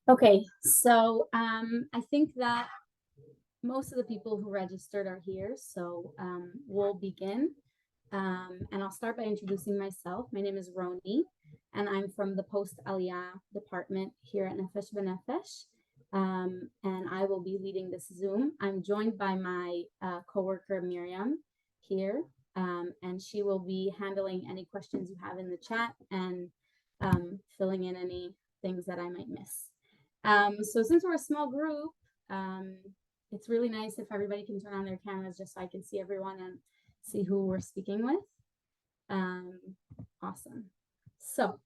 Okay, so I think that most of the people who registered are here, so we'll begin. And I'll start by introducing myself. My name is Roni, and I'm from the Post Aliyah department here at Nefesh B'Nefesh. And I will be leading this Zoom. I'm joined by my coworker Miriam here, and she will be handling any questions you have in the chat and filling in any things that I might miss. So since we're a small group, um, it's really nice if everybody can turn on their cameras just so I can see everyone and see who we're speaking with. Awesome. So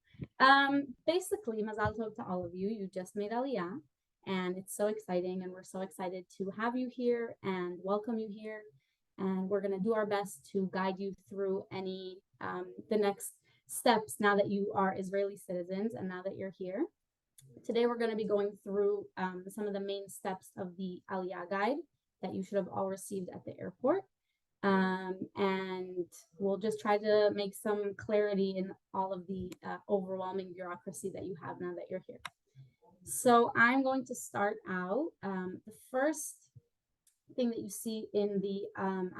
basically, Mazal Tov to all of you. You just made Aliyah, and it's so exciting, and we're so excited to have you here and welcome you here. And we're going to do our best to guide you through any the next steps now that you are Israeli citizens and now that you're here. Today, we're going to be going through some of the main steps of the Aliyah guide that you should have all received at the airport. And we'll just try to make some clarity in all of the overwhelming bureaucracy that you have now that you're here. So I'm going to start out. The first thing that you see in the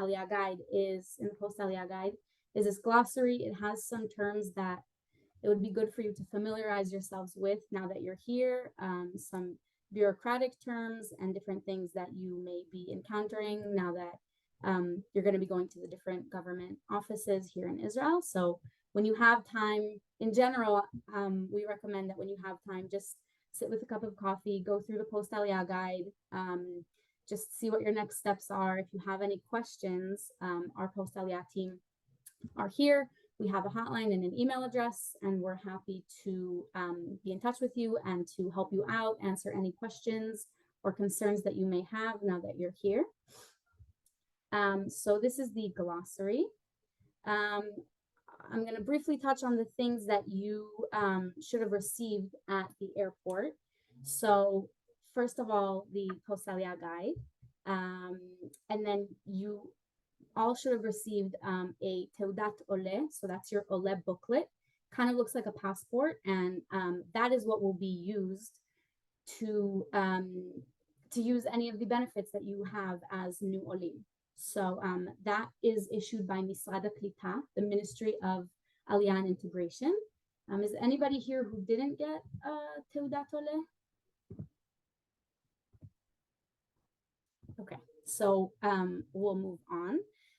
Aliyah guide is, in the Post Aliyah guide, is this glossary. It has some terms that it would be good for you to familiarize yourselves with now that you're here, some bureaucratic terms and different things that you may be encountering now that you're going to be going to the different government offices here in Israel. So when you have time, in general, we recommend that when you have time, just sit with a cup of coffee, go through the Post Aliyah guide, just see what your next steps are. If you have any questions, our Post Aliyah team are here. We have a hotline and an email address, and we're happy to be in touch with you and to help you out, answer any questions or concerns that you may have now that you're here. So this is the glossary. I'm going to briefly touch on the things that you should have received at the airport. So first of all, the Post Aliyah guide, and then you all should have received a Teudat Ole, so that's your Ole booklet. Kind of looks like a passport, and that is what will be used to use any of the benefits that you have as new Olim. So that is issued by Misrad HaKlita, the Ministry of Aliyah and Integration. Is anybody here who didn't get Teudat Ole? Okay, so we'll move on.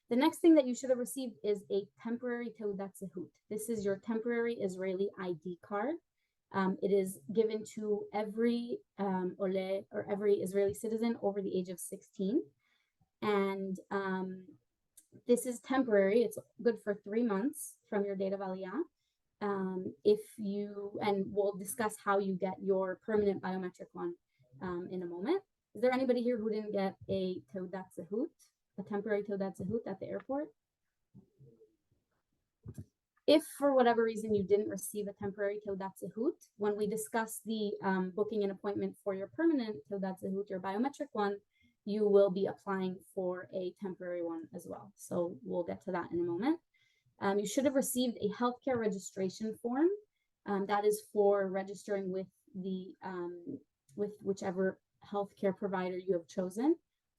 The next thing that you should have received is a temporary Teudat Zehut. This is your temporary Israeli ID card. It is given to every Ole or every Israeli citizen over the age of 16. And this is temporary. It's good for 3 months from your date of Aliyah. And we'll discuss how you get your permanent biometric one in a moment. Is there anybody here who didn't get a Teudat Zehut, a temporary Teudat Zehut at the airport? If for whatever reason you didn't receive a temporary Teudat Zehut, when we discuss the booking an appointment for your permanent Teudat Zehut, your biometric one, you will be applying for a temporary one as well. So we'll get to that in a moment. You should have received a healthcare registration form. That is for registering with with whichever healthcare provider you have chosen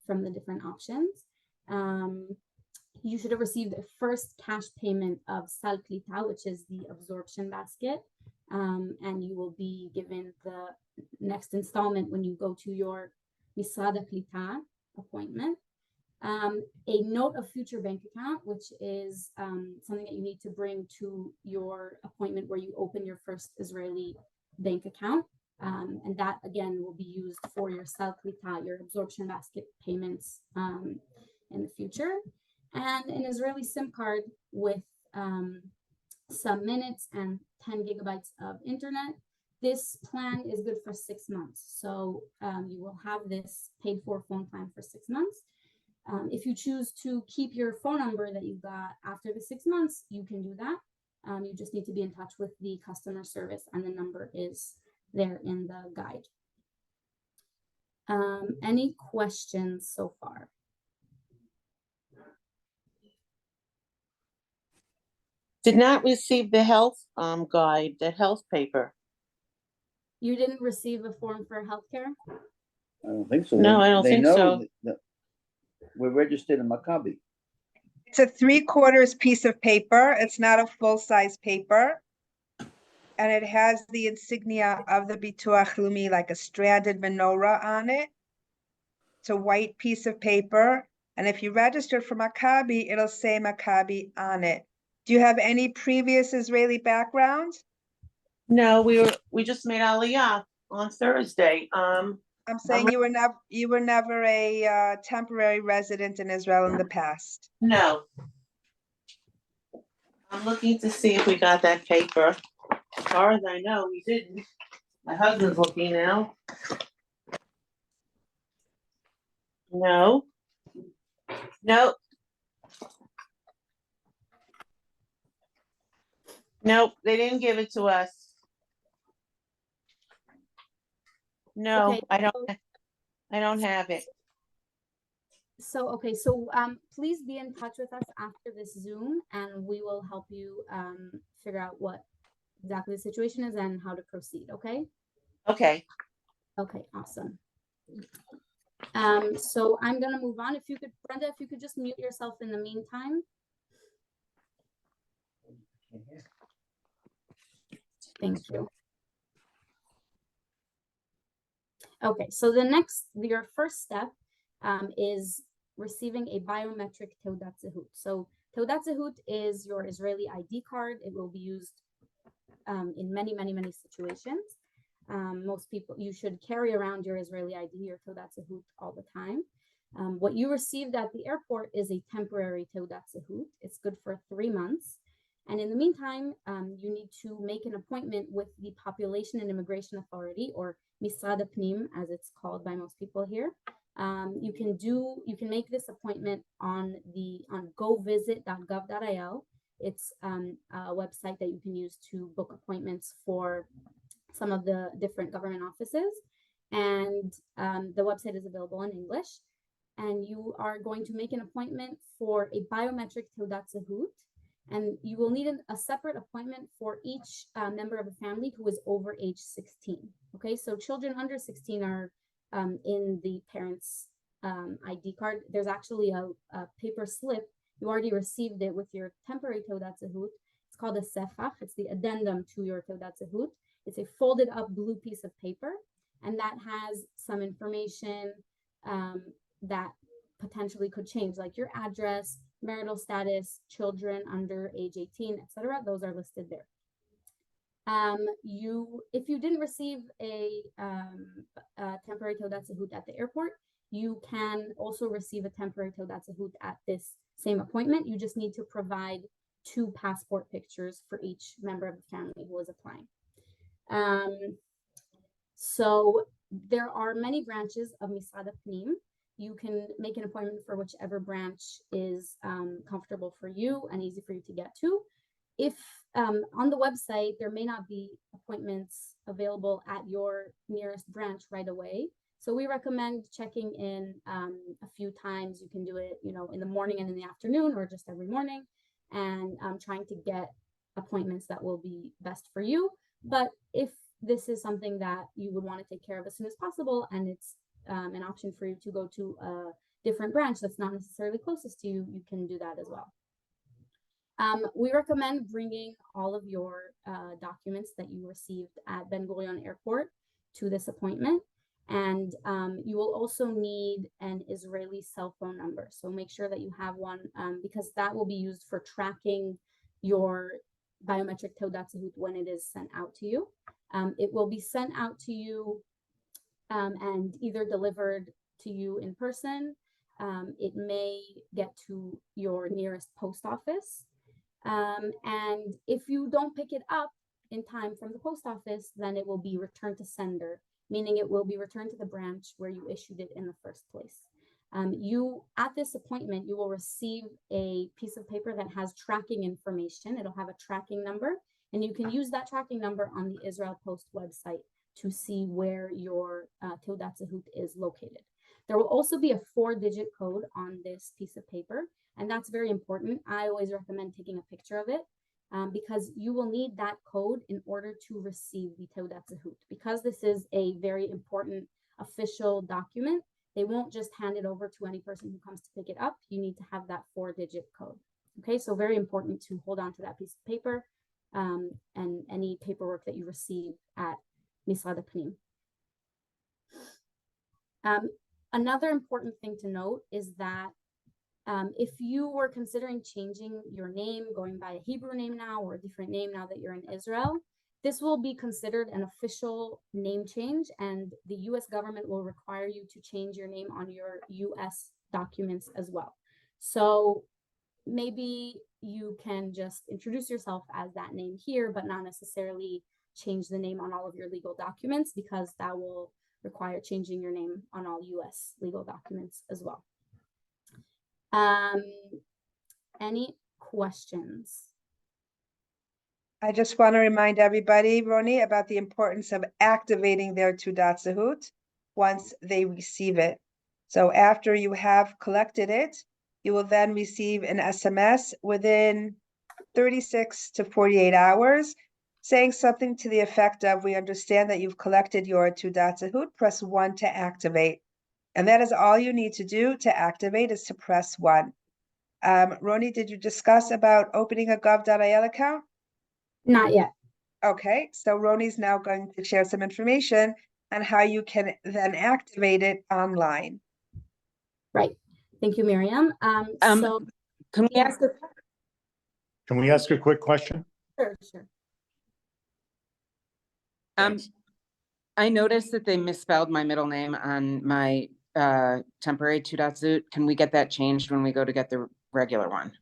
from the different options. You should have received a first cash payment of Sal Klita, which is the absorption basket, and you will be given the next installment when you go to your Misrad HaKlita appointment. A note of future bank account, which is something that you need to bring to your appointment where you open your first Israeli bank account. And that, again, will be used for your Sal Klita, your absorption basket payments in the future. And an Israeli SIM card with some minutes and 10 gigabytes of internet. This plan is good for 6 months. So you will have this paid for phone plan for 6 months. If you choose to keep your phone number that you got after the 6 months, you can do that. You just need to be in touch with the customer service, and the number is there in the guide. Any questions so far? Did not receive the health guide, the health paper. You didn't receive a form for healthcare? I don't think so. No, I don't think so. That we're registered in Maccabi. It's a 3/4 piece of paper. It's not a full-size paper. And it has the insignia of the Bituach Leumi, like a stranded menorah on it. It's a white piece of paper. And if you register for Maccabi, it'll say Maccabi on it. Do you have any previous Israeli background? No, we just made Aliyah on Thursday. I'm saying you were never a temporary resident in Israel in the past. No. I'm looking to see if we got that paper. As far as I know, we didn't. My husband's looking now. No. Nope. Nope, they didn't give it to us. No, Okay. I don't have it. So please be in touch with us after this Zoom, and we will help you figure out what exactly the situation is and how to proceed. Okay. Okay. Okay. Awesome. So I'm gonna move on. If you could, Brenda, if you could just mute yourself in the meantime. Thank you. Okay, so your first step is receiving a biometric Teudat Zehut. So Teudat Zehut is your Israeli ID card. It will be used in many, many, many situations. Most people, you should carry around your Israeli ID, your Teudat Zehut, all the time. What you received at the airport is a temporary Teudat Zehut. It's good for 3 months. And in the meantime, you need to make an appointment with the Population and Immigration Authority, or Misrad Pnim, as it's called by most people here. You can make this appointment on govisit.gov.il. It's a website that you can use to book appointments for some of the different government offices. And the website is available in English. And you are going to make an appointment for a biometric Teudat Zehut. And you will need a separate appointment for each member of the family who is over age 16. Okay, so children under 16 are in the parents' ID card. There's actually a paper slip. You already received it with your temporary Teudat Zehut. It's called a sefach. It's the addendum to your Teudat Zehut. It's a folded up blue piece of paper, and that has some information that potentially could change, like your address, marital status, children under age 18, etc. Those are listed there. If you didn't receive a temporary Teudat Zehut at the airport, you can also receive a temporary Teudat Zehut at this same appointment. You just need to provide 2 passport pictures for each member of the family who is applying. So there are many branches of Misrad Pnim. You can make an appointment for whichever branch is comfortable for you and easy for you to get to. If on the website, there may not be appointments available at your nearest branch right away. So we recommend checking in a few times. You can do it, in the morning and in the afternoon, or just every morning, and trying to get appointments that will be best for you. But if this is something that you would want to take care of as soon as possible, and it's an option for you to go to a different branch that's not necessarily closest to you, you can do that as well. We recommend bringing all of your documents that you received at Ben Gurion Airport to this appointment. And you will also need an Israeli cell phone number. So make sure that you have one, because that will be used for tracking your biometric Teudat Zehut when it is sent out to you. It will be sent out to you and either delivered to you in person. It may get to your nearest post office. And if you don't pick it up in time from the post office, then it will be returned to sender, meaning it will be returned to the branch where you issued it in the first place. At this appointment, you will receive a piece of paper that has tracking information. It'll have a tracking number, and you can use that tracking number on the Israel Post website to see where your Teudat Zehut is located. There will also be a 4-digit code on this piece of paper, and that's very important. I always recommend taking a picture of it because you will need that code in order to receive the Teudat Zehut. Because this is a very important official document, they won't just hand it over to any person who comes to pick it up. You need to have that 4-digit code. Okay, so very important to hold on to that piece of paper and any paperwork that you receive at Misrad HaPnim. Another important thing to note is that if you were considering changing your name, going by a Hebrew name now or a different name now that you're in Israel, this will be considered an official name change, and the US government will require you to change your name on your US documents as well. So maybe you can just introduce yourself as that name here, but not necessarily change the name on all of your legal documents, because that will require changing your name on all US legal documents as well. Any questions? I just want to remind everybody, Roni, about the importance of activating their Teudat Zehut once they receive it. So after you have collected it, you will then receive an SMS within 36 to 48 hours saying something to the effect of, "We understand that you've collected your Teudat Zehut, press 1 to activate." And that is all you need to do to activate, is to press 1. Roni, did you discuss about opening a gov.il account? Not yet. Okay, so Roni's now going to share some information on how you can then activate it online. Right. Thank you, Miriam. So Can we ask, Can we ask a quick question? sure. Thanks. I noticed that they misspelled my middle name on my temporary Teudat Zehut. Can we get that changed when we go to get the regular one?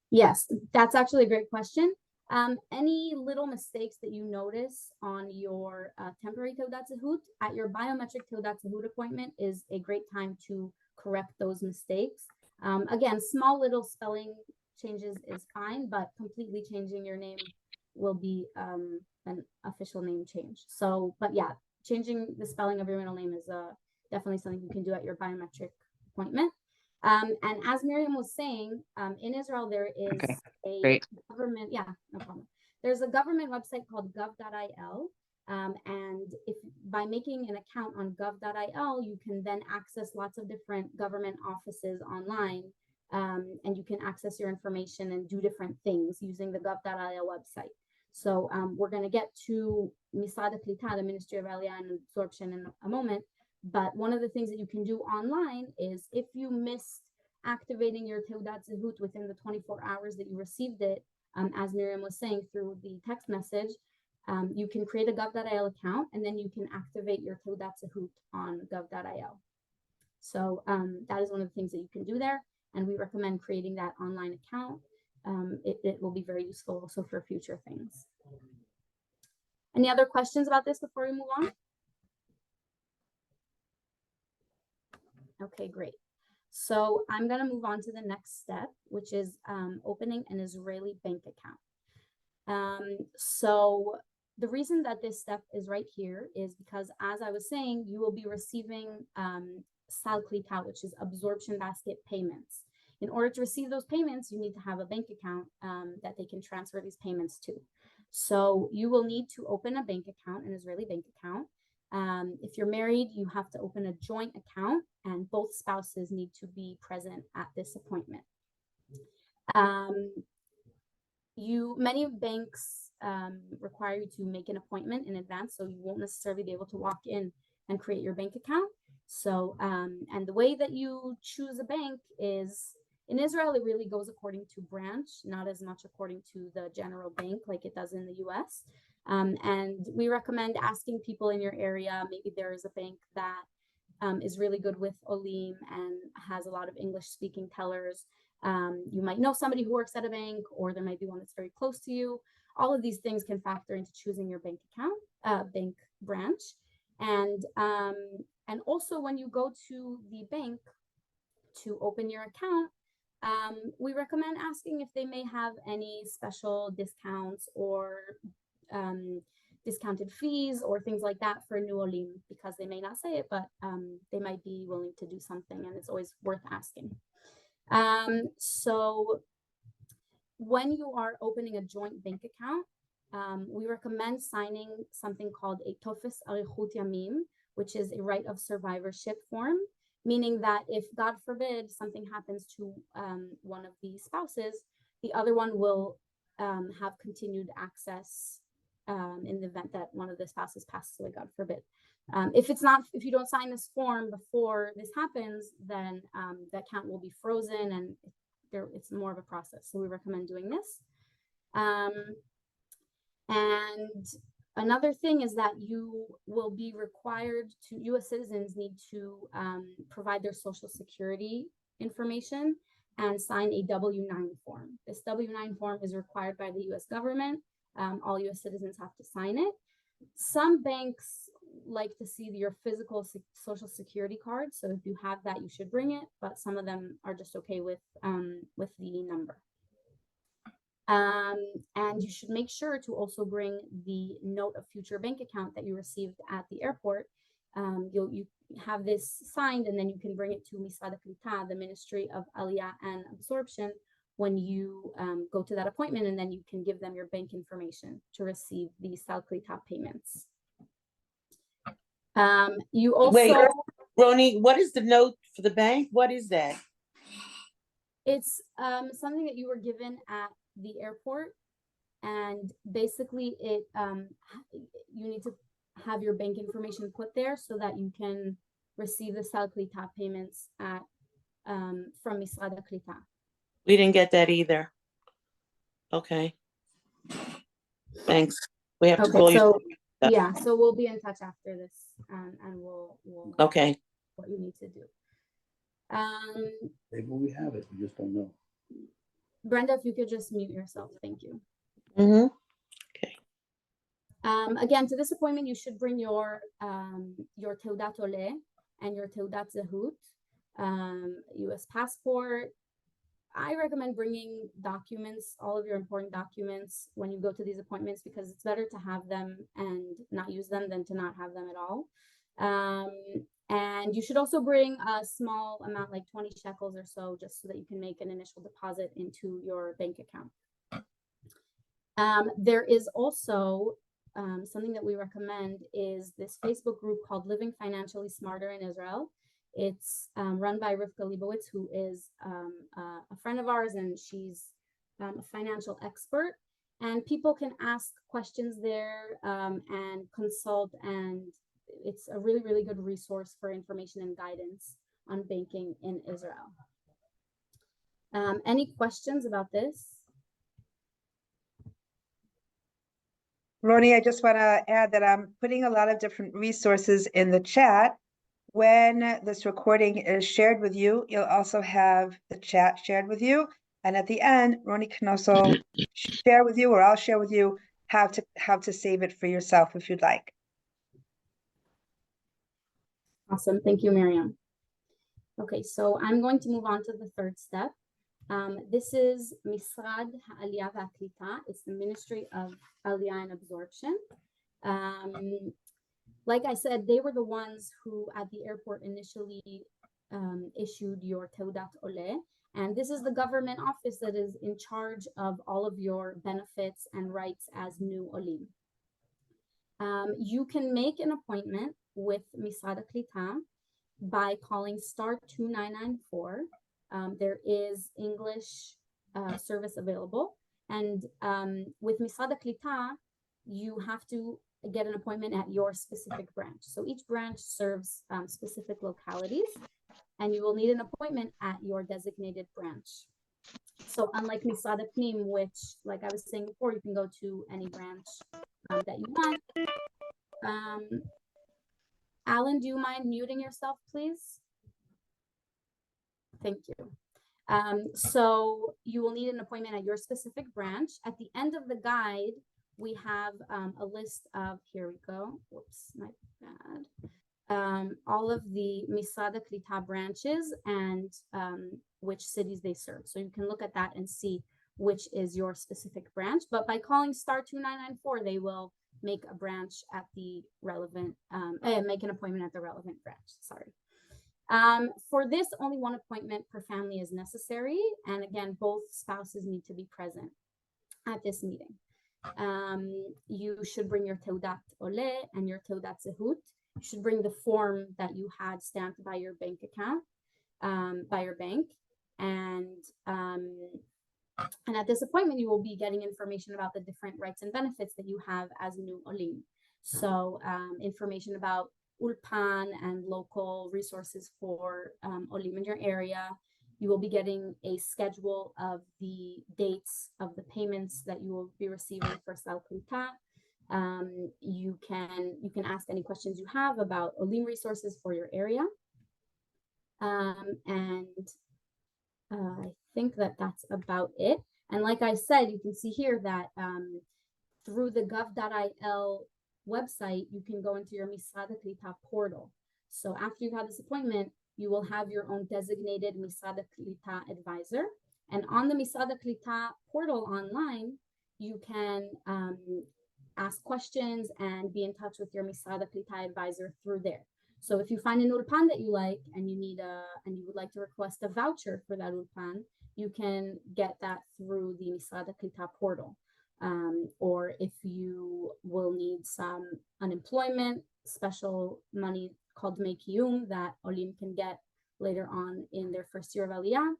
Yes, that's actually a great question. Any little mistakes that you notice on your temporary Teudat Zehut at your biometric Teudat Zehut appointment is a great time to correct those mistakes. Again, small little spelling changes is fine, but completely changing your name will be an official name change. So, but yeah, changing the spelling of your middle name is definitely something you can do at your biometric appointment. And as Miriam was saying, in Israel, there is a government, yeah, no problem. There's a government website called gov.il. And if by making an account on gov.il, you can then access lots of different government offices online. And you can access your information and do different things using the gov.il website. So we're going to get to Misrad HaKlita, the Ministry of Aliyah and Absorption, in a moment. But one of the things that you can do online is, if you missed activating your Teudat Zehut within the 24 hours that you received it, as Miriam was saying through the text message, you can create a gov.il account, and then you can activate your Teudat Zehut on gov.il. So that is one of the things that you can do there, and we recommend creating that online account. It will be very useful also for future things. Any other questions about this before we move on? Okay, great. So I'm going to move on to the next step, which is opening an Israeli bank account. So the reason that this step is right here is because, as I was saying, you will be receiving Sal Klita, which is absorption basket payments. In order to receive those payments, you need to have a bank account that they can transfer these payments to. So you will need to open a bank account, an Israeli bank account. If you're married, you have to open a joint account, and both spouses need to be present at this appointment. Many banks require you to make an appointment in advance, so you won't necessarily be able to walk in and create your bank account. So, and the way that you choose a bank is, in Israel, it really goes according to branch, not as much according to the general bank like it does in the US. And we recommend asking people in your area. Maybe there is a bank that is really good with Olim and has a lot of English speaking tellers. You might know somebody who works at a bank, or there might be one that's very close to you. All of these things can factor into choosing your bank account, bank branch. And also, when you go to the bank to open your account, we recommend asking if they may have any special discounts or discounted fees or things like that for new Olim, because they may not say it, but they might be willing to do something, and it's always worth asking. So when you are opening a joint bank account, we recommend signing something called a Tofes Arichut Yamim, which is a right of survivorship form, meaning that if, God forbid, something happens to one of the spouses, the other one will have continued access in the event that one of the spouses passes away, God forbid. If you don't sign this form before this happens, then the account will be frozen and it's more of a process. So we recommend doing this. And another thing is that you will be required to, US citizens need to provide their social security information and sign a W-9 form. This W-9 form is required by the US government. All US citizens have to sign it. Some banks like to see your physical social security card. So if you have that, you should bring it, but some of them are just okay with the number. And you should make sure to also bring the note of future bank account that you received at the airport. You have this signed, and then you can bring it to Misrad HaKlita, the Ministry of Aliyah and Absorption, when you go to that appointment, and then you can give them your bank information to receive the Sal Klita payments. You also— Wait, Roni, what is the note for the bank? What is that? It's something that you were given at the airport, and basically it you need to have your bank information put there so that you can receive the Sal Klita payments at from Misrad HaKlita. We didn't get that either. Okay. Thanks. We have to Okay, call you. so yeah, so we'll be in touch after this, and we'll Okay. what you need to do. Maybe we have it, we just don't know. Brenda, if you could just mute yourself, thank you. Mm-hmm. Again, to this appointment, you should bring your Teudat Oleh and your Teudat Zehut, US passport. I recommend bringing documents, all of your important documents, when you go to these appointments, because it's better to have them and not use them than to not have them at all. And you should also bring a small amount, like 20 shekels or so, just so that you can make an initial deposit into your bank account. There is also something that we recommend is this Facebook group called Living Financially Smarter in Israel. It's run by Rivka Leibowitz, who is a friend of ours, and she's a financial expert. And people can ask questions there and consult, and it's a really, really good resource for information and guidance on banking in Israel. Any questions about this? Roni, I just want to add that I'm putting a lot of different resources in the chat. When this recording is shared with you, you'll also have the chat shared with you. And at the end, Roni can also share with you, or I'll share with you how to save it for yourself if you'd like. Awesome. Thank you, Miriam. Okay, so I'm going to move on to the third step. This is Misrad Aliyah VaKlita. It's the Ministry of Aliyah and Absorption. Like I said, they were the ones who at the airport initially issued your Teudat Oleh. And this is the government office that is in charge of all of your benefits and rights as new Olim. You can make an appointment with Misrad HaKlita by calling star 2994. There is English service available. And with Misrad HaKlita, you have to get an appointment at your specific branch. So each branch serves specific localities, and you will need an appointment at your designated branch. So unlike Misrad HaPnim, which, like I was saying before, you can go to any branch that you want. Alan, do you mind muting yourself, please? Thank you. So you will need an appointment at your specific branch. At the end of the guide, we have a list of, here we go, whoops, my bad. All of the Misrad HaKlita branches and which cities they serve. So you can look at that and see which is your specific branch. But by calling star 2994, they will make a branch at the relevant, make an appointment at the relevant branch, sorry. For this, only one appointment per family is necessary. And again, both spouses need to be present at this meeting. You should bring your Teudat Ole and your Teudat Zehut. You should bring the form that you had stamped by your bank account, by your bank. And at this appointment, you will be getting information about the different rights and benefits that you have as new Olim. So information about Ulpan and local resources for Olim in your area. You will be getting a schedule of the dates of the payments that you will be receiving for Sal Kulta. You can ask any questions you have about Olim resources for your area. And I think that that's about it. And like I said, you can see here that through the gov.il website, you can go into your Misrad HaKlita portal. So after you've had this appointment, you will have your own designated Misrad HaKlita advisor. And on the Misrad HaKlita portal online, you can ask questions and be in touch with your Misrad HaKlita advisor through there. So if you find an ulpan that you like and you would like to request a voucher for that ulpan, you can get that through the Misrad HaKlita portal. Or if you will need some unemployment, special money called Dmei Kiyum that Olim can get later on in their first year of Aliyah,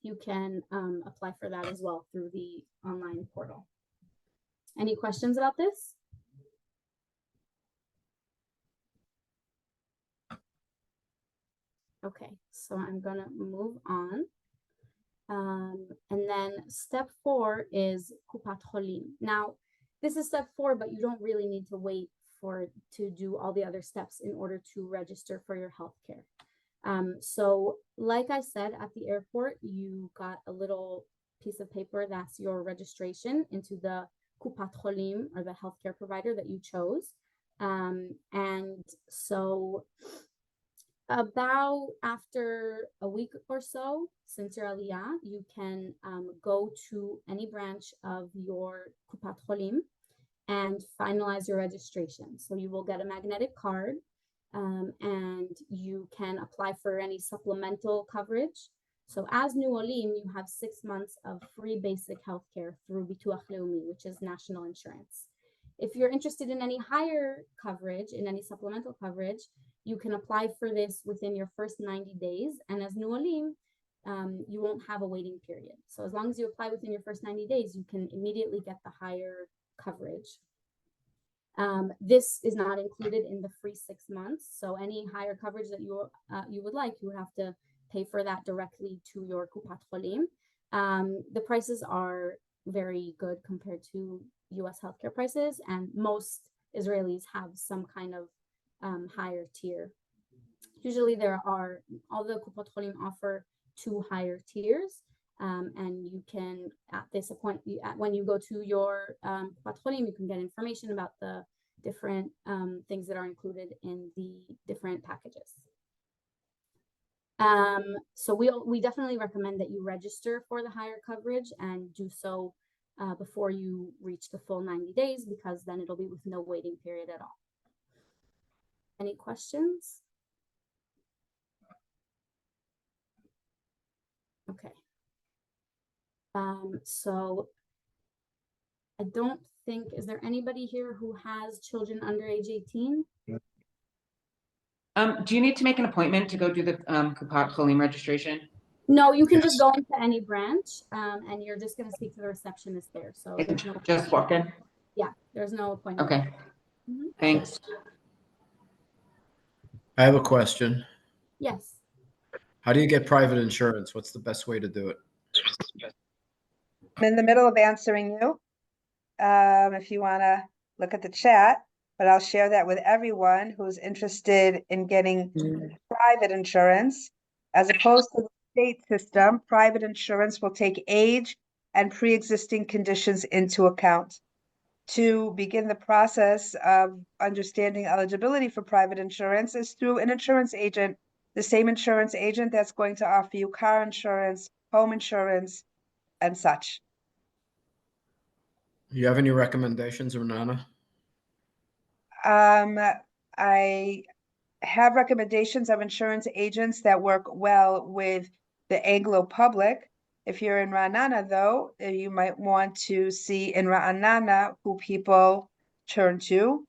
you can apply for that as well through the online portal. Any questions about this? Okay, so I'm gonna move on. And then step 4 is Kupat Cholim. Now, this is step 4, but you don't really need to wait to do all the other steps in order to register for your healthcare. So like I said, at the airport, you got a little piece of paper that's your registration into the Kupat Cholim, or the healthcare provider that you chose. And so about after a week or so since your Aliyah, you can go to any branch of your Kupat Cholim and finalize your registration. So you will get a magnetic card, and you can apply for any supplemental coverage. So as new Olim, you have 6 months of free basic healthcare through Bituach Leumi, which is national insurance. If you're interested in any higher coverage, in any supplemental coverage, you can apply for this within your first 90 days. And as new Olim, you won't have a waiting period. So as long as you apply within your first 90 days, you can immediately get the higher coverage. This is not included in the free 6 months. So any higher coverage that you would like, you would have to pay for that directly to your Kupat Cholim. The prices are very good compared to US healthcare prices, and most Israelis have some kind of higher tier. Usually all the Kupat Cholim offer 2 higher tiers. And you can, at this point, when you go to your Kupat Cholim, you can get information about the different things that are included in the different packages. So we definitely recommend that you register for the higher coverage and do so before you reach the full 90 days, because then it'll be with no waiting period at all. Any questions? Okay. So I don't think, is there anybody here who has children under age 18? Do you need to make an appointment to go do the Kupat Cholim registration? No, you can just go into any branch, and you're just going to speak to the receptionist there. So there's no, Just walk in? yeah, there's no appointment. Okay. Thanks. I have a question. Yes. How do you get private insurance? What's the best way to do it? I'm in the middle of answering you. If you want to look at the chat, but I'll share that with everyone who's interested in getting private insurance. As opposed to the state system, private insurance will take age and pre-existing conditions into account. To begin the process of understanding eligibility for private insurance is through an insurance agent, the same insurance agent that's going to offer you car insurance, home insurance, and such. You have any recommendations, Renana? I have recommendations of insurance agents that work well with the Anglo public. If you're in Ra'anana, though, you might want to see in Ra'anana who people turn to.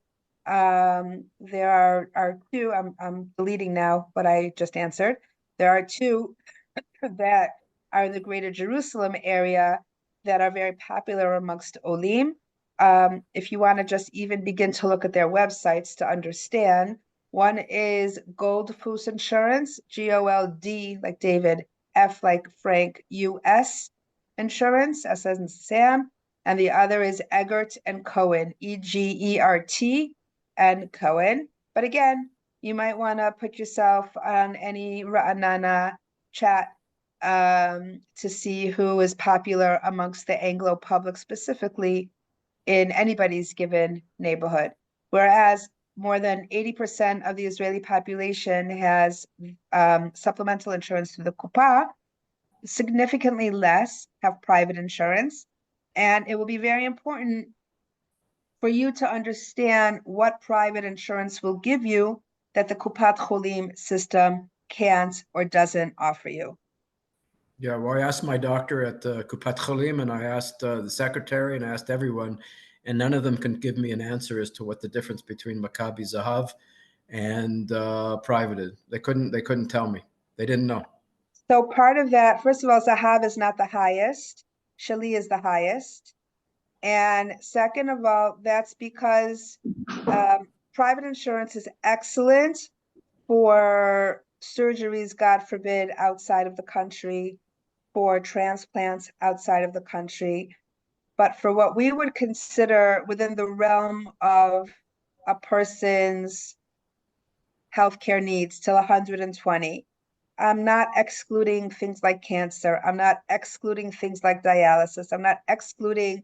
There are two, I'm deleting now what I just answered. There are two that are in the greater Jerusalem area that are very popular amongst Olim. If you want to just even begin to look at their websites to understand, one is Gold Foos Insurance, GOLD like David, F like Frank, US Insurance, S as in Sam, and the other is Egert and Cohen, EGERT and Cohen. But again, you might want to put yourself on any Ra'anana chat to see who is popular amongst the Anglo public, specifically in anybody's given neighborhood. Whereas more than 80% of the Israeli population has supplemental insurance through the Kuppah, significantly less have private insurance. And it will be very important for you to understand what private insurance will give you that the Kupat Cholim system can't or doesn't offer you. Yeah, well, I asked my doctor at Kupat Cholim, and I asked the secretary, and I asked everyone, and none of them can give me an answer as to what the difference between Maccabi Zahav and private is. They couldn't tell me. They didn't know. So part of that, first of all, Zahav is not the highest. Shali is the highest. And second of all, that's because private insurance is excellent for surgeries, God forbid, outside of the country, for transplants outside of the country. But for what we would consider within the realm of a person's healthcare needs till 120, I'm not excluding things like cancer. I'm not excluding things like dialysis. I'm not excluding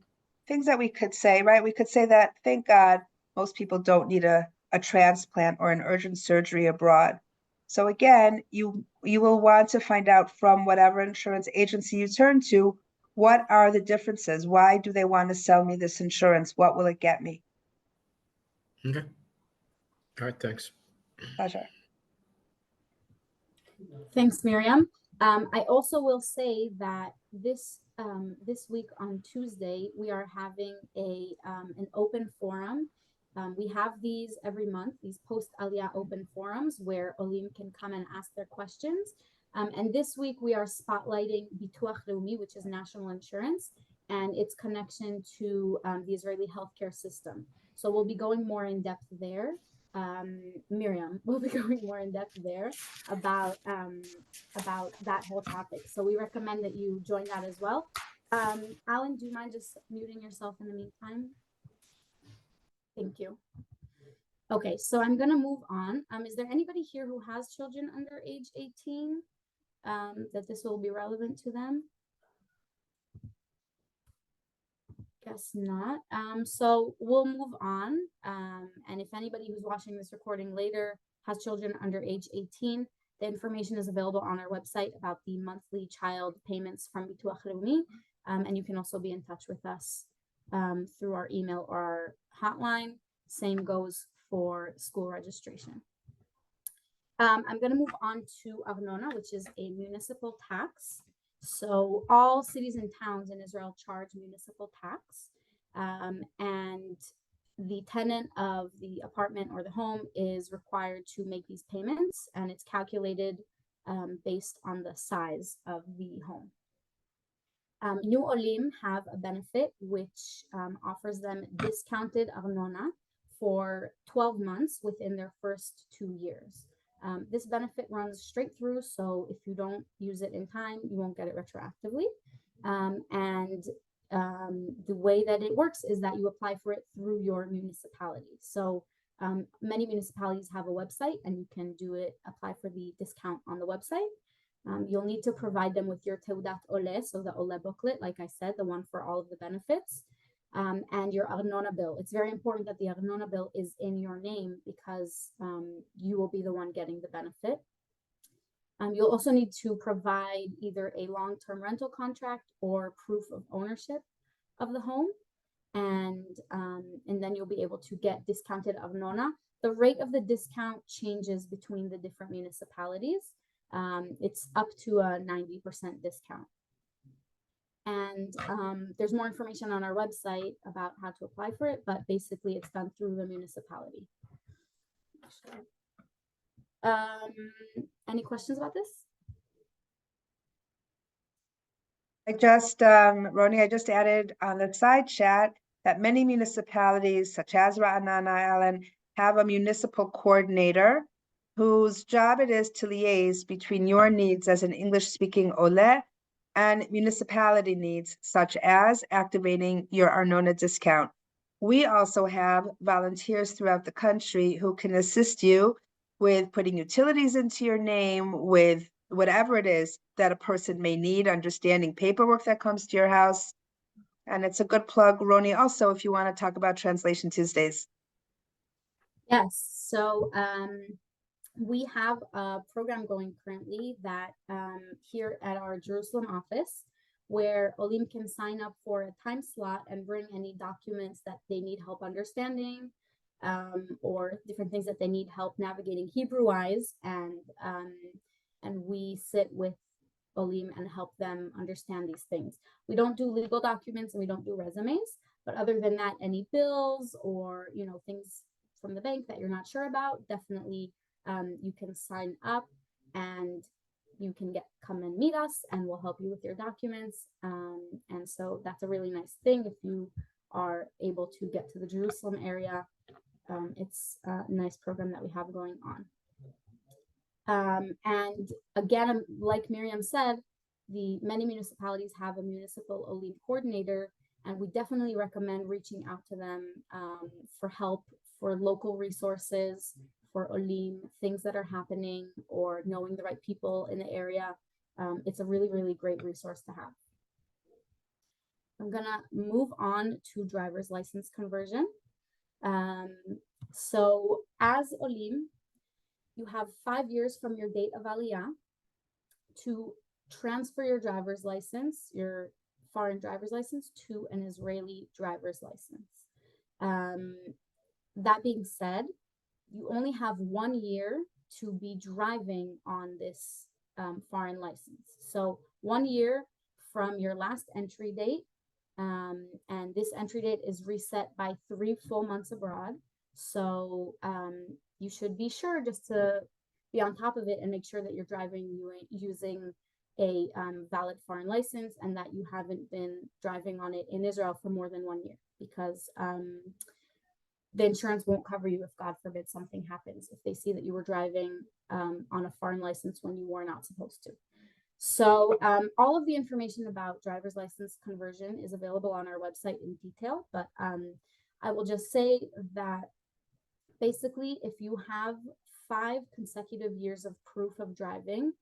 things that we could say, right? We could say that, thank God, most people don't need a transplant or an urgent surgery abroad. So again, you will want to find out from whatever insurance agency you turn to, what are the differences? Why do they want to sell me this insurance? What will it get me? Okay. All right, thanks. Pleasure. Thanks, Miriam. I also will say that this week on Tuesday, we are having an open forum. We have these every month, these post-Aliyah open forums where Olim can come and ask their questions. And this week we are spotlighting Bituach Leumi, which is national insurance, and its connection to the Israeli healthcare system. So we'll be going more in depth there. Miriam will be going more in depth there about that whole topic. So we recommend that you join that as well. Alan, do you mind just muting yourself in the meantime? Thank you. Okay, so I'm gonna move on. Is there anybody here who has children under age 18 that this will be relevant to them? Guess not. So we'll move on. And if anybody who's watching this recording later has children under age 18, the information is available on our website about the monthly child payments from Bituach Leumi. And you can also be in touch with us through our email or our hotline. Same goes for school registration. I'm going to move on to Arnona, which is a municipal tax. So all cities and towns in Israel charge municipal tax, and the tenant of the apartment or the home is required to make these payments, and it's calculated based on the size of the home. New Olim have a benefit which offers them discounted Arnona for 12 months within their first 2 years. This benefit runs straight through, so if you don't use it in time, you won't get it retroactively. The way that it works is that you apply for it through your municipality. So many municipalities have a website, and you can apply for the discount on the website. You'll need to provide them with your Teudat Ole, so the Ole booklet, like I said, the one for all of the benefits. And your Arnona bill. It's very important that the Arnona bill is in your name because you will be the one getting the benefit. You'll also need to provide either a long-term rental contract or proof of ownership of the home. And then you'll be able to get discounted Arnona The rate of the discount changes between the different municipalities. It's up to a 90% discount. And there's more information on our website about how to apply for it, but basically it's done through the municipality. Any questions about this? I just, Roni, I just added on the side chat that many municipalities, such as Ra'anana Island, have a municipal coordinator whose job it is to liaise between your needs as an English-speaking Ole and municipality needs, such as activating your Arnona discount. We also have volunteers throughout the country who can assist you with putting utilities into your name, with whatever it is that a person may need, understanding paperwork that comes to your house. And it's a good plug, Roni, also, if you want to talk about Translation Tuesdays. Yes, so we have a program going currently that here at our Jerusalem office, where Olim can sign up for a time slot and bring any documents that they need help understanding, or different things that they need help navigating Hebrew-wise, and we sit with Olim and help them understand these things. We don't do legal documents and we don't do resumes, but other than that, any bills or things from the bank that you're not sure about, definitely you can sign up and you can come and meet us and we'll help you with your documents. And so that's a really nice thing if you are able to get to the Jerusalem area. It's a nice program that we have going on. And again, like Miriam said, many municipalities have a municipal Olim coordinator, and we definitely recommend reaching out to them for help, for local resources, for Olim, things that are happening, or knowing the right people in the area. It's a really, really great resource to have. I'm gonna move on to driver's license conversion. So as Olim, you have 5 years from your date of Aliyah to transfer your driver's license, your foreign driver's license, to an Israeli driver's license. That being said, you only have 1 year to be driving on this foreign license. So 1 year from your last entry date, and this entry date is reset by 3 full months abroad. So you should be sure just to be on top of it and make sure that you're driving using a valid foreign license and that you haven't been driving on it in Israel for more than 1 year, because the insurance won't cover you if, God forbid, something happens, if they see that you were driving on a foreign license when you were not supposed to. So all of the information about driver's license conversion is available on our website in detail, but I will just say that basically, if you have 5 consecutive years of proof of driving,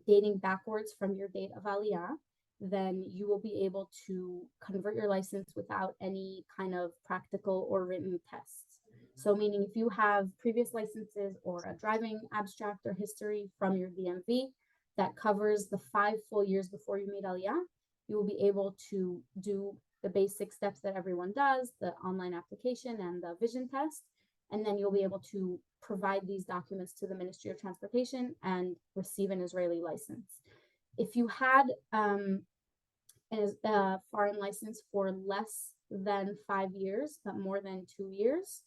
dating backwards from your date of Aliyah, then you will be able to convert your license without any kind of practical or written tests. So meaning if you have previous licenses or a driving abstract or history from your DMV that covers the 5 full years before you made Aliyah, you will be able to do the basic steps that everyone does, the online application and the vision test, and then you'll be able to provide these documents to the Ministry of Transportation and receive an Israeli license. If you had a foreign license for less than 5 years, but more than 2 years,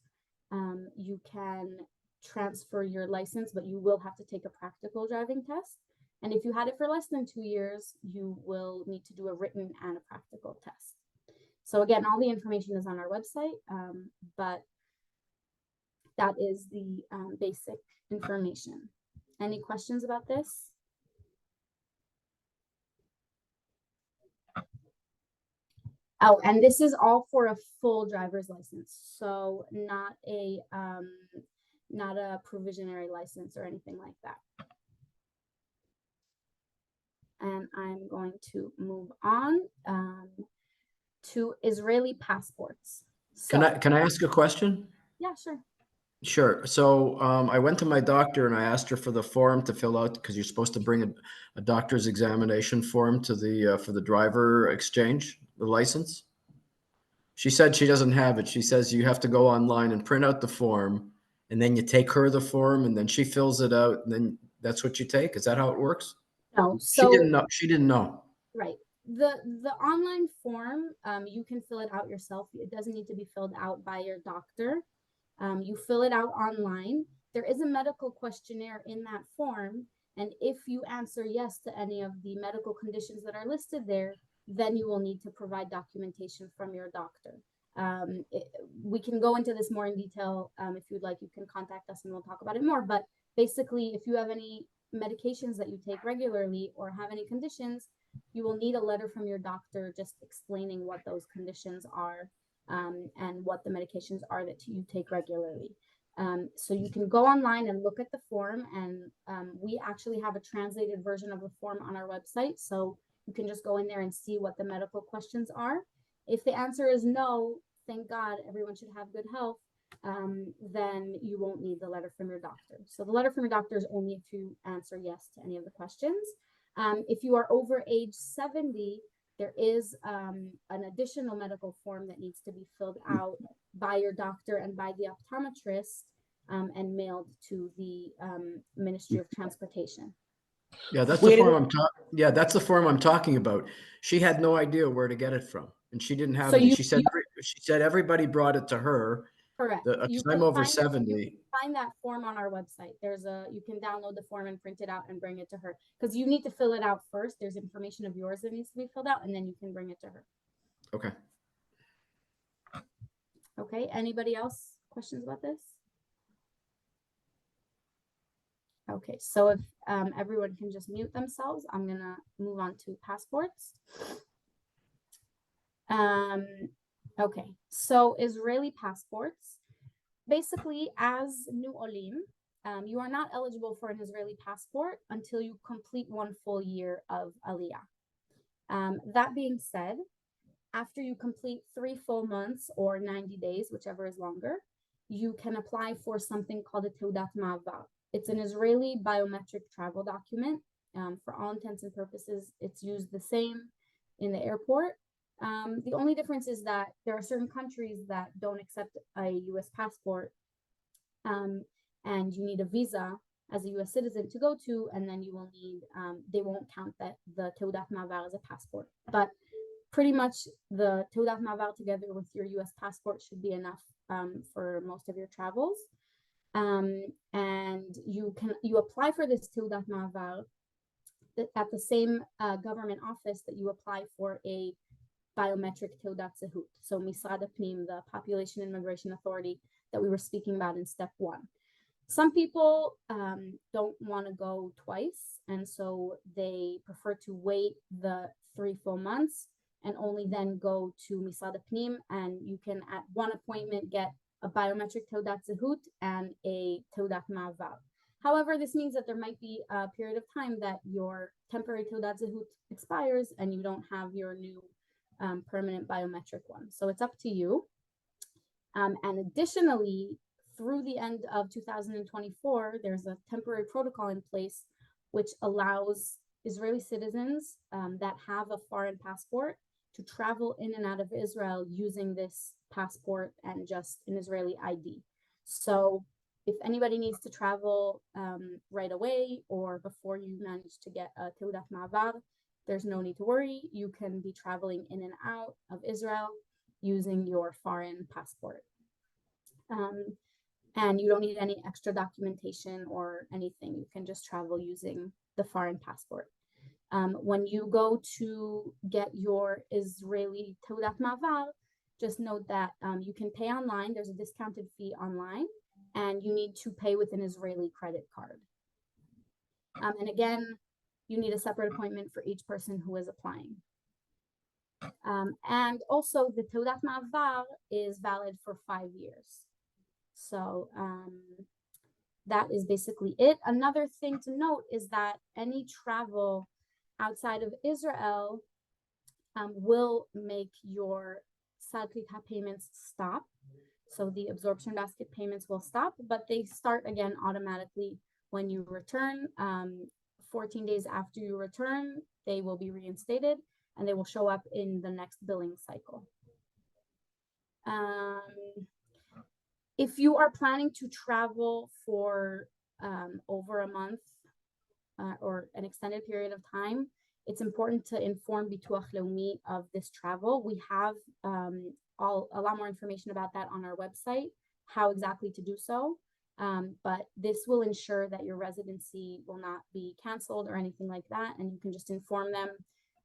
you can transfer your license, but you will have to take a practical driving test. And if you had it for less than 2 years, you will need to do a written and a practical test. So again, all the information is on our website, but that is the basic information. Any questions about this? Oh, and this is all for a full driver's license, so not a provisionary license or anything like that. And I'm going to move on to Israeli passports. So, Can I ask a question? yeah, sure. Sure. So I went to my doctor and I asked her for the form to fill out, because you're supposed to bring a doctor's examination form to the for the driver exchange, the license. She said she doesn't have it. She says you have to go online and print out the form and then you take her the form and then she fills it out and then that's what you take? Is that how it works? No, She so didn't know. She didn't know. right. The online form, you can fill it out yourself. It doesn't need to be filled out by your doctor. You fill it out online. There is a medical questionnaire in that form, and if you answer yes to any of the medical conditions that are listed there, then you will need to provide documentation from your doctor. We can go into this more in detail. If you'd like, you can contact us and we'll talk about it more. But basically, if you have any medications that you take regularly or have any conditions, you will need a letter from your doctor just explaining what those conditions are, and what the medications are that you take regularly. So you can go online and look at the form, and we actually have a translated version of the form on our website. So you can just go in there and see what the medical questions are. If the answer is no, thank God, everyone should have good health, then you won't need the letter from your doctor. So the letter from your doctor is only if you answer yes to any of the questions. If you are over age 70, there is an additional medical form that needs to be filled out by your doctor and by the optometrist, and mailed to the Ministry of Transportation. Yeah, that's Where the did form I'm talking. Yeah, that's the form I'm talking about. She had no idea where to get it from, and she didn't have So any. you- She said everybody brought it to her. Correct. Because You I'm can over find- 70. Find that form on our website. You can download the form and print it out and bring it to her, because you need to fill it out first. There's information of yours that needs to be filled out, and then you can bring it to her. Okay. Okay, anybody else questions about this? Okay, so if everyone can just mute themselves, I'm gonna move on to passports. Okay, so Israeli passports. Basically, as new olim, you are not eligible for an Israeli passport until you complete 1 full year of Aliyah. That being said, after you complete 3 full months or 90 days, whichever is longer, you can apply for something called a Teudat Ma'avar. It's an Israeli biometric travel document. For all intents and purposes, it's used the same in the airport. The only difference is that there are certain countries that don't accept a US passport, and you need a visa as a US citizen to go to, and then you will need, they won't count that the Teudat Ma'avar as a passport. But pretty much the Teudat Ma'avar together with your US passport should be enough for most of your travels. And you apply for this Teudat Ma'avar at the same government office that you apply for a biometric Teudat Zehut. So Misrad HaPnim, the Population and Immigration Authority that we were speaking about in step 1. Some people don't want to go twice, and so they prefer to wait the 3 full months and only then go to Misrad HaPnim, and you can at one appointment get a biometric Teudat Zehut and a Teudat Ma'avar. However, this means that there might be a period of time that your temporary Teudat Zehut expires and you don't have your new permanent biometric one. So it's up to you. And additionally, through the end of 2024, there's a temporary protocol in place which allows Israeli citizens that have a foreign passport to travel in and out of Israel using this passport and just an Israeli ID. So if anybody needs to travel right away or before you manage to get a Teudat Ma'avar, there's no need to worry. You can be traveling in and out of Israel using your foreign passport. And you don't need any extra documentation or anything. You can just travel using the foreign passport. When you go to get your Israeli Teudat Ma'avar, just note that you can pay online. There's a discounted fee online, and you need to pay with an Israeli credit card. And again, you need a separate appointment for each person who is applying. And also the Teudat Ma'avar is valid for 5 years. So that is basically it. Another thing to note is that any travel outside of Israel will make your Sal Klita payments stop. So the absorption basket payments will stop, but they start again automatically when you return. 14 days after you return, they will be reinstated and they will show up in the next billing cycle. If you are planning to travel for over a month or an extended period of time, it's important to inform Bituach Leumi of this travel. We have a lot more information about that on our website, how exactly to do so. But this will ensure that your residency will not be canceled or anything like that. And you can just inform them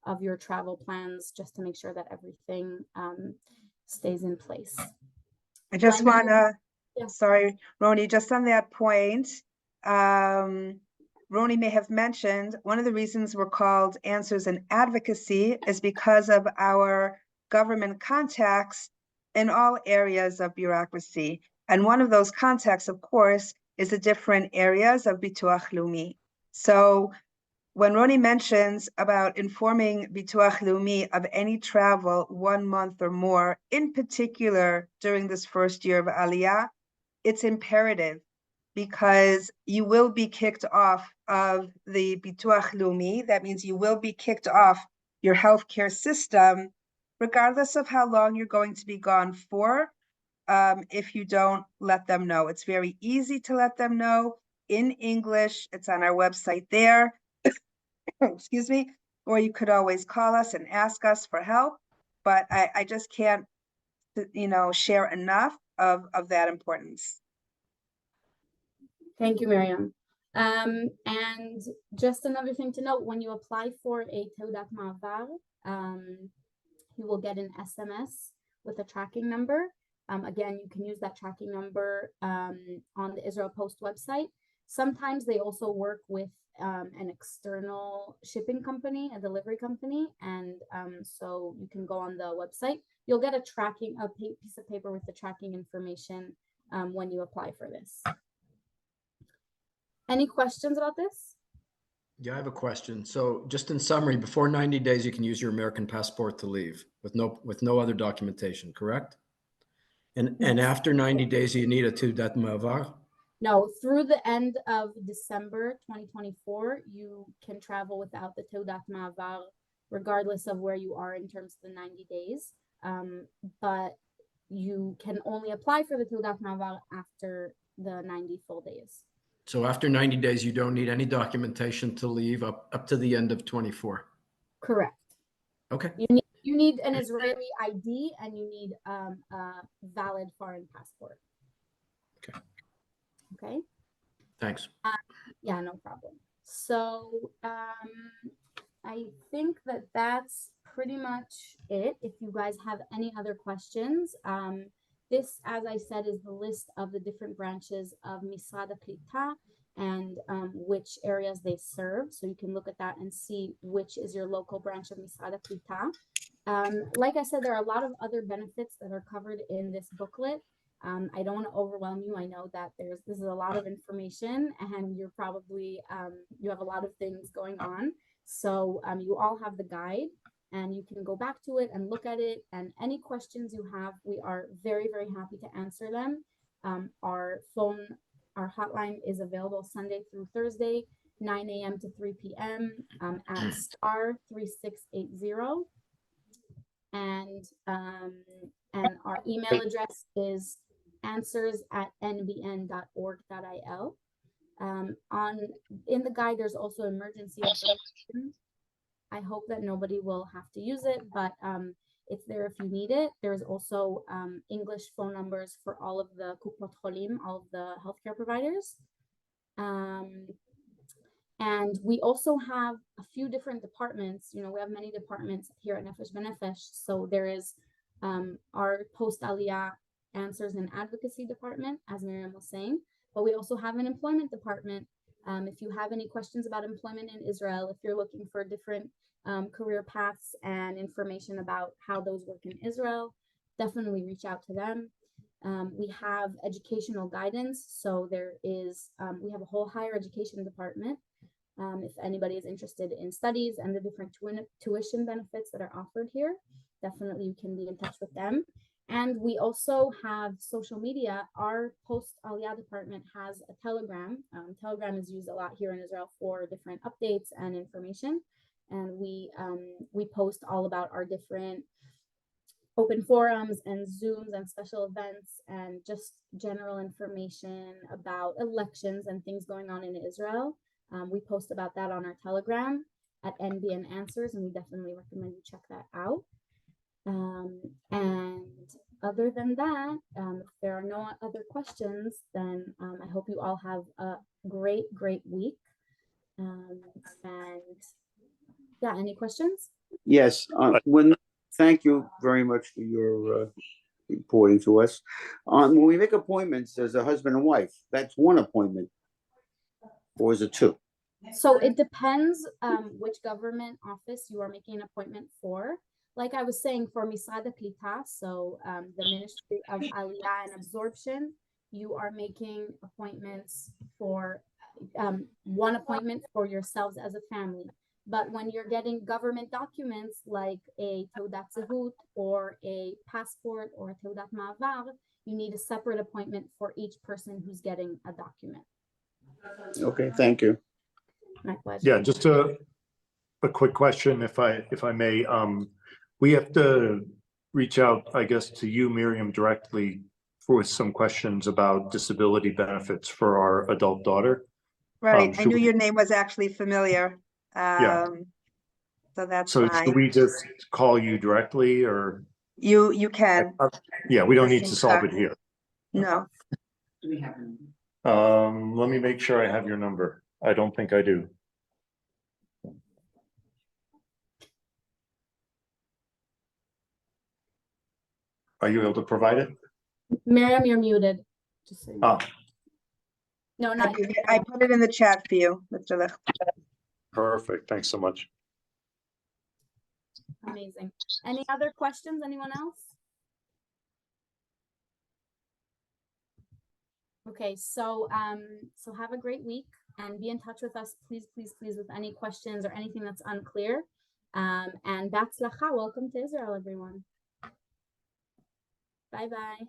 of your travel plans just to make sure that everything stays in place. I just When- wanna, Yeah. sorry, Roni, just on that point, Roni may have mentioned, one of the reasons we're called Answers in Advocacy is because of our government contacts in all areas of bureaucracy. And one of those contacts, of course, is the different areas of Bituach Leumi. So when Roni mentions about informing Bituach Leumi of any travel 1 month or more, in particular during this first year of Aliyah, it's imperative because you will be kicked off of the Bituach Leumi. That means you will be kicked off your healthcare system, regardless of how long you're going to be gone for, if you don't let them know. It's very easy to let them know in English. It's on our website there. Excuse me, or you could always call us and ask us for help. But I just can't, share enough of that importance. Thank you, Miriam. And just another thing to note, when you apply for a Teudat Ma'avar, you will get an SMS with a tracking number. Again, you can use that tracking number on the Israel Post website. Sometimes they also work with an external shipping company, a delivery company, and so you can go on the website. You'll get a piece of paper with the tracking information when you apply for this. Any questions about this? Yeah, I have a question. So just in summary, before 90 days, you can use your American passport to leave with no other documentation, correct? And Yes. after 90 days, you need a Teudat Ma'avar? No, through the end of December 2024, you can travel without the Teudat Ma'avar, regardless of where you are in terms of the 90 days. But you can only apply for the Teudat Ma'avar after the 90 full days. So after 90 days, you don't need any documentation to leave up to the end of 24. Correct. Okay. You need an Israeli ID and you need a valid foreign passport. Okay. Okay. Thanks. Yeah, no problem. So I think that that's pretty much it. If you guys have any other questions, this, as I said, is the list of the different branches of Misrad HaKlita and which areas they serve. So you can look at that and see which is your local branch of Misrad HaKlita. Like I said, there are a lot of other benefits that are covered in this booklet. I don't want to overwhelm you. I know that this is a lot of information and you're probably, you have a lot of things going on. So you all have the guide and you can go back to it and look at it, and any questions you have, we are very, very happy to answer them. Our hotline is available Sunday through Thursday, 9 a.m. to 3 p.m. At star 3680. And our email address is answers@nbn.org.il. In the guide, there's also emergency information. I hope that nobody will have to use it, but it's there if you need it. There's also English phone numbers for all of the Kupot Cholim, all of the healthcare providers. And we also have a few different departments. We have many departments here at Nefesh B'Nefesh. So there is our post Aliyah answers and advocacy department, as Miriam was saying, but we also have an employment department. If you have any questions about employment in Israel, if you're looking for different career paths and information about how those work in Israel, definitely reach out to them. We have educational guidance. So we have a whole higher education department. If anybody is interested in studies and the different tuition benefits that are offered here, definitely you can be in touch with them. And we also have social media. Our post Aliyah department has a Telegram. Telegram is used a lot here in Israel for different updates and information. And we post all about our different open forums and Zooms and special events and just general information about elections and things going on in Israel. We post about that on our Telegram at NBN Answers, and we definitely recommend you check that out. And other than that, if there are no other questions, then I hope you all have a great week. And yeah, any questions? Yes, thank you very much for your reporting to us. When we make appointments as a husband and wife, that's one appointment, or is it two? So it depends which government office you are making an appointment for. Like I was saying, for Misrad Klita, so the Ministry of Aliyah and Absorption, you are making appointments for one appointment for yourselves as a family. But when you're getting government documents like a Teudat Zehut or a passport or a Teudat Ma'avar, you need a separate appointment for each person who's getting a document. Okay, thank you. My pleasure. Yeah, just a quick question, if I may. We have to reach out, I guess, to you, Miriam, directly with some questions about disability benefits for our adult daughter. Right, I should knew we- your name was actually familiar. Yeah. So that's So should fine. we just call you directly, or? You can, Yeah, we don't need to Listen, solve it here. no. Do we have a number? Let me make sure I have your number. I don't think I do. Are you able to provide it? Miriam, you're muted. Just so you know. Ah, No, not you. I put it in the chat for you, Mr. Lich. perfect. Thanks so much. Amazing. Any other questions? Anyone else? Okay, so have a great week and be in touch with us, please, with any questions or anything that's unclear. And Batzlacha, welcome to Israel, everyone. Bye-bye.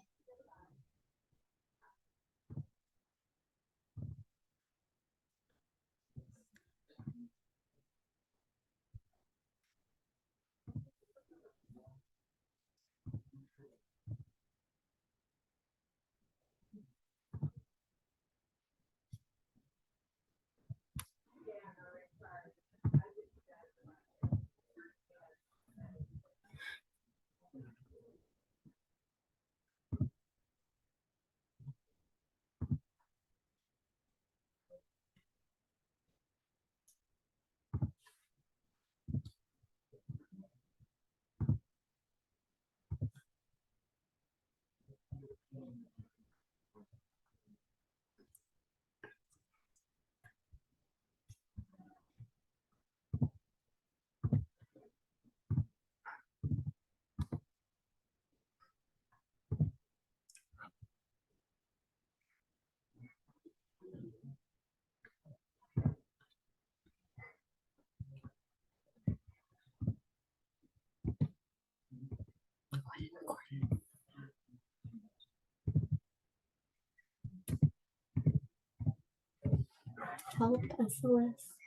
Help SOS.